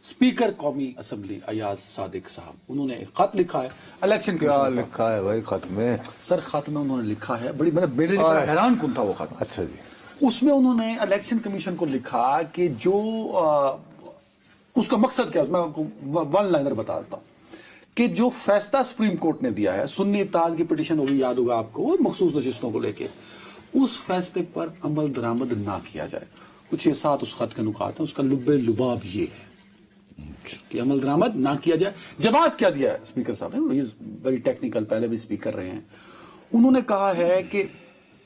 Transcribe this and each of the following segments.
Speaker قومی assembly Ayaz Sadiq صاحب، انہوں نے ایک خط لکھا ہے الیکشن کیا لکھا ہے بھائی خط میں؟ سر خط میں انہوں نے لکھا ہے، بڑی میرے لیے بڑا حیران کن تھا وہ خط۔ اچھا جی، اس میں انہوں نے الیکشن کمیشن کو لکھا کہ جو اس کا مقصد کیا ہے، میں آپ کو ون لائنر بتا دیتا ہوں کہ جو فیصلہ سپریم کورٹ نے دیا ہے، سنی اتحاد کی پٹیشن ہوگی، یاد ہوگا آپ کو، مخصوص نشستوں کو لے کے، اس فیصلے پر عمل درآمد نہ کیا جائے۔ کچھ 6-7 اس خط کے نکات ہیں، اس کا لب لباب یہ ہے کہ عمل درآمد نہ کیا جائے۔ جواز کیا دیا ہے اسپیکر صاحب نے، ویری ٹیکنیکل، پہلے بھی اسپیکر رہے ہیں۔ انہوں نے کہا ہے کہ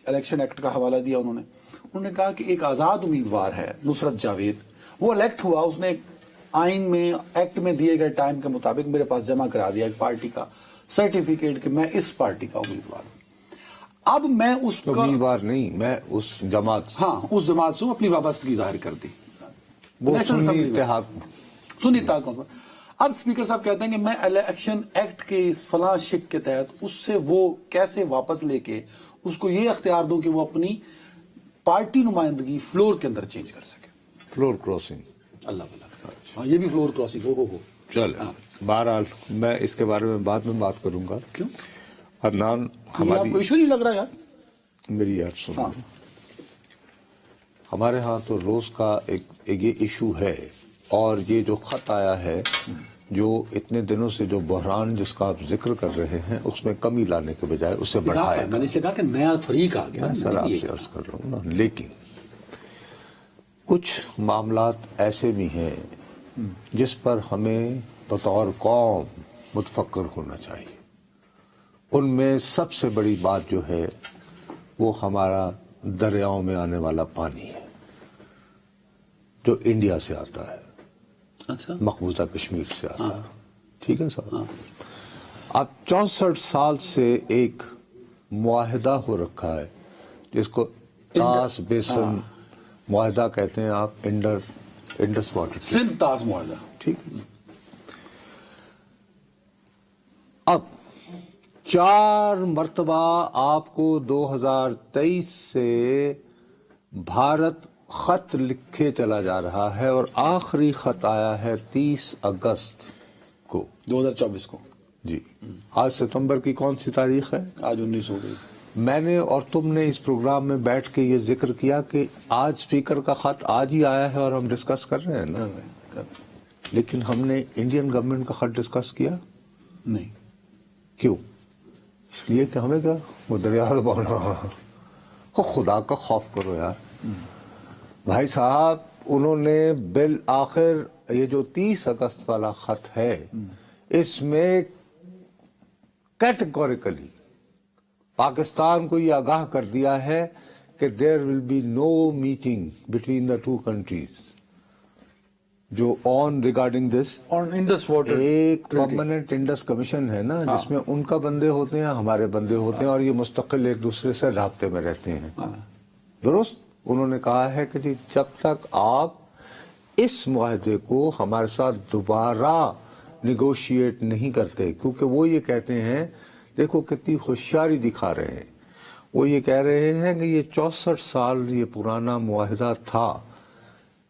الیکشن ایکٹ کا حوالہ دیا، انہوں نے کہا کہ ایک آزاد امیدوار ہے نصرت جاوید، وہ الیکٹ ہوا، اس نے آئین میں ایکٹ میں دیے گئے ٹائم کے مطابق میرے پاس جمع کرا دیا ایک پارٹی کا سرٹیفکیٹ کہ میں اس پارٹی کا امیدوار ہوں۔ اب میں اس کا امیدوار نہیں، میں اس جماعت سے، ہاں اس جماعت سے اپنی وابستگی ظاہر کر دی، وہ سنی اتحاد سنی اتحاد کونسل۔ اب اسپیکر صاحب کہتے ہیں کہ میں الیکشن ایکٹ کے فلاں شک کے تحت اس سے وہ کیسے واپس لے کے اس کو یہ اختیار دوں کہ وہ اپنی پارٹی نمائندگی فلور کے اندر چینج کر سکے۔ فلور کراسنگ، اللہ بلا، ہاں یہ بھی فلور کراسنگ ہو۔ چلے بہرحال میں اس کے بارے میں بعد میں بات کروں گا۔ کیوں عدنان، آپ ہماری کو ایشو نہیں لگ رہا یار؟ میری یار سنو، ہاں ہمارے ہاں تو روز کا ایک یہ ایشو ہے، اور یہ جو خط آیا ہے، جو اتنے دنوں سے جو بحران جس کا آپ ذکر کر رہے ہیں، اس میں کمی لانے کے بجائے اسے بڑھایا میں نے اس سے کہا کہ نیا فریق آ گیا۔ سر آپ سے عرض کر رہا ہوں نا، لیکن کچھ معاملات ایسے بھی ہیں جس پر ہمیں بطور قوم متفکر ہونا چاہیے۔ ان میں سب سے بڑی بات جو ہے وہ ہمارا دریاؤں میں آنے والا پانی ہے جو انڈیا سے آتا ہے، اچھا مقبوضہ کشمیر سے آتا ہے، ٹھیک ہے صاحب؟ اب 64 سال سے ایک معاہدہ ہو رکھا ہے جس کو تاس بیسن معاہدہ کہتے ہیں، آپ انڈس واٹر، سندھ تاز معاہدہ، ٹھیک ہے؟ اب 4 مرتبہ آپ کو 2023 سے بھارت خط لکھے چلا جا رہا ہے، اور آخری خط آیا ہے 30 اگست کو 2024 کو۔ جی، آج ستمبر کی کون سی تاریخ ہے؟ آج 19 ہو گئی۔ میں نے اور تم نے اس پروگرام میں بیٹھ کے یہ ذکر کیا کہ آج اسپیکر کا خط آج ہی آیا ہے اور ہم ڈسکس کر رہے ہیں نا، لیکن ہم نے انڈین گورنمنٹ کا خط ڈسکس کیا نہیں، کیوں؟ اس لیے کہ ہمیں کیا وہ دریا بونا، خدا کا خوف کرو یار بھائی صاحب۔ انہوں نے بالآخر یہ جو 30 اگست والا خط ہے، اس میں کیٹیگوریکلی پاکستان کو یہ آگاہ کر دیا ہے کہ there will be no meeting between the two countries جو آن ریگارڈنگ دس، اور انڈس واٹر ایک پرماننٹ انڈس کمیشن ہے نا، جس میں ان کا بندے ہوتے ہیں، ہمارے بندے ہوتے ہیں، اور یہ مستقل ایک دوسرے سے رابطے میں رہتے ہیں، درست؟ انہوں نے کہا ہے کہ جی جب تک آپ اس معاہدے کو ہمارے ساتھ دوبارہ نیگوشیٹ نہیں کرتے، کیونکہ وہ یہ کہتے ہیں، دیکھو کتنی ہوشیاری دکھا رہے ہیں، وہ یہ کہہ رہے ہیں کہ یہ 64 سال یہ پرانا معاہدہ تھا،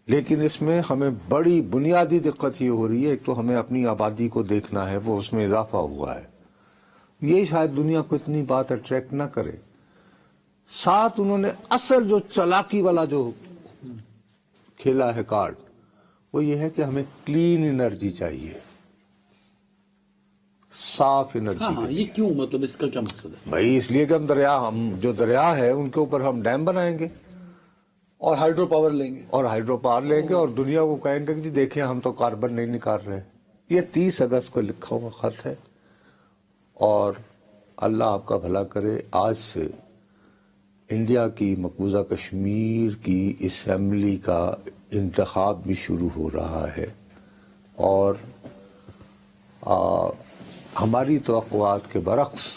لیکن اس میں ہمیں بڑی بنیادی دقت یہ ہو رہی ہے، ایک تو ہمیں اپنی آبادی کو دیکھنا ہے، وہ اس میں اضافہ ہوا ہے، یہ شاید دنیا کو اتنی بات اٹریکٹ نہ کرے۔ ساتھ انہوں نے اصل جو چالاکی والا جو کھیلا ہے کارڈ، وہ یہ ہے کہ ہمیں کلین انرجی چاہیے، صاف انرجی۔ ہاں یہ کیوں، مطلب اس کا کیا مقصد ہے؟ بھائی اس لیے کہ ہم جو دریا ہے ان کے اوپر ہم ڈیم بنائیں گے اور ہائیڈرو پاور لیں گے، اور ہائیڈرو پاور لیں گے، اور دنیا کو کہیں گے کہ جی دیکھیں ہم تو کاربن نہیں نکال رہے۔ یہ 30 اگست کو لکھا ہوا خط ہے، اور اللہ آپ کا بھلا کرے، آج سے انڈیا کی مقبوضہ کشمیر کی اسمبلی کا انتخاب بھی شروع ہو رہا ہے، اور ہماری توقعات کے برعکس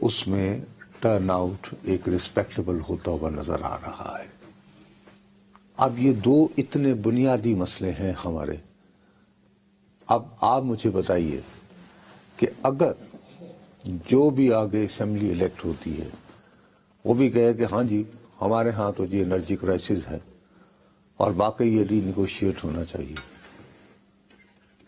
اس میں ٹرن آؤٹ ایک ریسپیکٹیبل ہوتا ہوا نظر آ رہا ہے۔ اب یہ 2 اتنے بنیادی مسئلے ہیں ہمارے۔ اب آپ مجھے بتائیے کہ اگر جو بھی آگے اسمبلی الیکٹ ہوتی ہے وہ بھی کہے کہ ہاں جی ہمارے ہاں تو جی انرجی کرائسس ہے اور باقی یہ ری نیگوشیٹ ہونا چاہیے،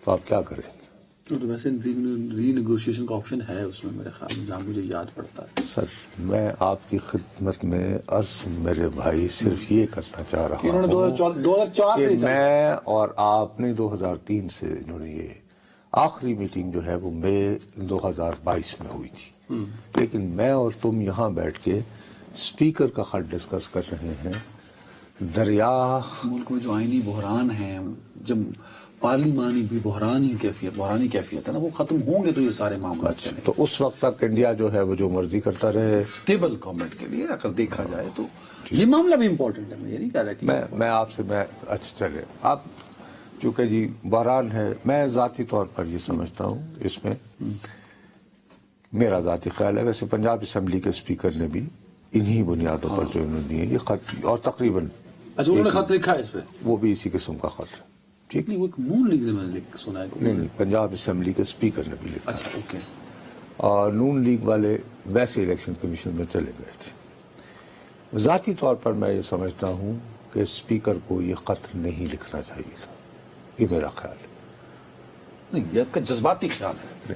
تو آپ کیا کریں گے؟ تو ویسے ری نیگوشیشن کا آپشن ہے اس میں میرے خیال میں، جہاں مجھے یاد پڑتا ہے. سر میں آپ کی خدمت میں عرض میرے بھائی صرف یہ کرنا چاہ رہا انہوں نے ہوں 2004 سے کہ میں اور آپ نے 2003 سے انہوں نے یہ آخری میٹنگ جو ہے وہ مئی 2022 میں ہوئی تھی، لیکن میں اور تم یہاں بیٹھ کے اسپیکر کا خط ڈسکس کر رہے ہیں. دریا ملک میں جو آئینی بحران ہیں، جب پارلیمانی بھی بحرانی کیفیت ہے نا، وہ ختم ہوں گے تو یہ سارے معاملات چلیں. تو اس وقت تک انڈیا جو ہے وہ جو مرضی کرتا رہے. اسٹیبل گورنمنٹ کے لیے اگر دیکھا جائے تو یہ معاملہ بھی امپورٹنٹ ہے. میں یہ نہیں کہہ رہا کہ میں آپ سے اچھا چلے آپ چونکہ جی بحران ہے، میں ذاتی طور پر یہ سمجھتا ہوں اس میں میرا ذاتی خیال ہے، ویسے پنجاب اسمبلی کے اسپیکر نے بھی انہی بنیادوں پر جو انہوں نے دیے یہ خط، اور تقریباً اچھا انہوں نے خط لکھا ہے اس پہ؟ وہ بھی اسی قسم کا خط ہے. ٹھیک نہیں، وہ ایک نون لیگ نے میں نے سنا ہے. نہیں پنجاب اسمبلی کے اسپیکر نے بھی لکھا. اچھا اوکے. اور نون لیگ والے ویسے الیکشن کمیشن میں چلے گئے تھے. ذاتی طور پر میں یہ سمجھتا ہوں کہ اسپیکر کو یہ خط نہیں لکھنا چاہیے تھا، یہ میرا خیال ہے. نہیں، یہ آپ کا جذباتی خیال ہے.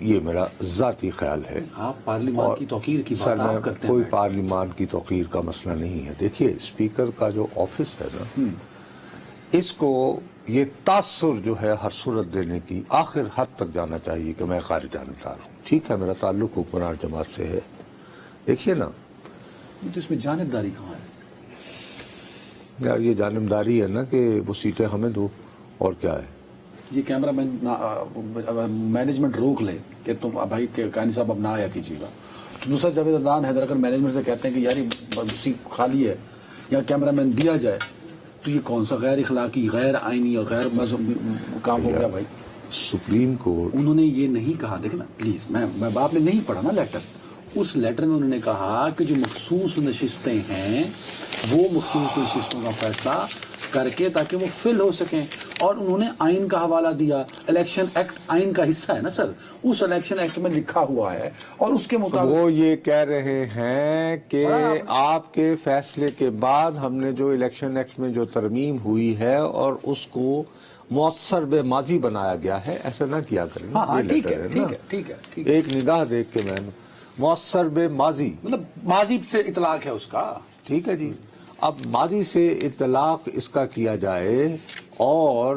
یہ میرا ذاتی خیال ہے. آپ پارلیمان کی توقیر کی سر بات میں آپ کرتے کوئی ہیں. پارلیمان کی توقیر کا مسئلہ نہیں ہے. دیکھیے اسپیکر کا جو آفس ہے نا، اس کو یہ تاثر جو ہے ہر صورت دینے کی آخر حد تک جانا چاہیے کہ میں خارج جانبدار ہوں. ٹھیک ہے، میرا تعلق حکمران جماعت سے ہے. دیکھیے نا تو اس میں جانبداری کہاں ہے؟ یار یہ جانبداری ہے نا کہ وہ سیٹیں ہمیں دو، اور کیا ہے. یہ کیمرہ مین مینجمنٹ روک لے کہ تم بھائی کانی صاحب اب نہ آیا کیجیے گا، تو دوسرا جاوید عدنان حیدر اگر مینجمنٹ سے کہتے ہیں کہ یار یہ سیٹ خالی ہے یا کیمرہ مین دیا جائے، تو یہ کون سا غیر اخلاقی، غیر آئینی اور غیر مذہبی کام ہو گیا بھائی. سپریم کورٹ انہوں نے یہ نہیں کہا. دیکھیں نا پلیز، میں آپ نے نہیں پڑھا نا لیٹر، اس لیٹر میں انہوں نے کہا کہ جو مخصوص نشستیں ہیں وہ مخصوص نشستوں کا فیصلہ کر کے تاکہ وہ فل ہو سکیں. اور انہوں نے آئین کا حوالہ دیا. الیکشن ایکٹ آئین کا حصہ ہے نا سر، اس الیکشن ایکٹ میں لکھا ہوا ہے اور اس کے مطابق وہ یہ کہہ رہے ہیں کہ آپ کے فیصلے کے بعد ہم نے جو الیکشن ایکٹ میں جو ترمیم ہوئی ہے اور اس کو مؤثر بے ماضی بنایا گیا ہے، ایسا نہ کیا کریں. ہاں یہ ٹھیک لیٹر ہے نا. ٹھیک ہے ٹھیک ہے ٹھیک ہے. ایک نگاہ دیکھ کے میں نے مؤثر بے ماضی، مطلب ماضی سے اطلاق ہے اس کا. ٹھیک ہے جی. اب ماضی سے اطلاق اس کا کیا جائے اور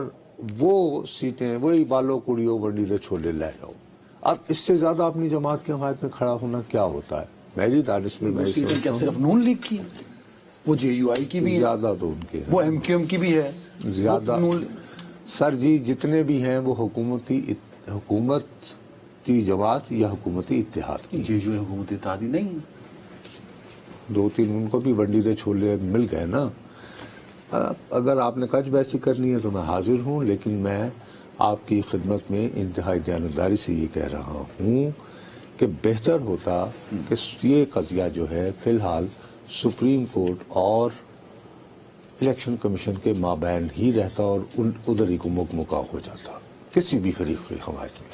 وہ سیٹیں وہی بالو کڑیوں ونڈی دے چھولے لے جاؤ. اب اس سے زیادہ اپنی جماعت کی حمایت میں کھڑا ہونا کیا ہوتا ہے؟ میری دانش میں وہ سیٹیں کیا صرف نون لیگ کی ہیں؟ وہ جے یو آئی کی بھی ہے، زیادہ تو ان کے وہ ایم کیو ایم کی بھی ہے زیادہ. سر جی جتنے بھی ہیں وہ حکومتی جماعت یا حکومتی اتحاد کی. جے یو آئی حکومت اتحادی نہیں ہے. دو تین ان کو بھی ونڈی دے چھولے مل گئے نا. اگر آپ نے کچھ بیسی کرنی ہے تو میں حاضر ہوں، لیکن میں آپ کی خدمت میں انتہائی دیانتداری سے یہ کہہ رہا ہوں کہ بہتر ہوتا کہ یہ قضیہ جو ہے فی الحال سپریم کورٹ اور الیکشن کمیشن کے مابین ہی رہتا اور ادھر ہی کو مکمکا ہو جاتا کسی بھی فریق کی حمایت میں.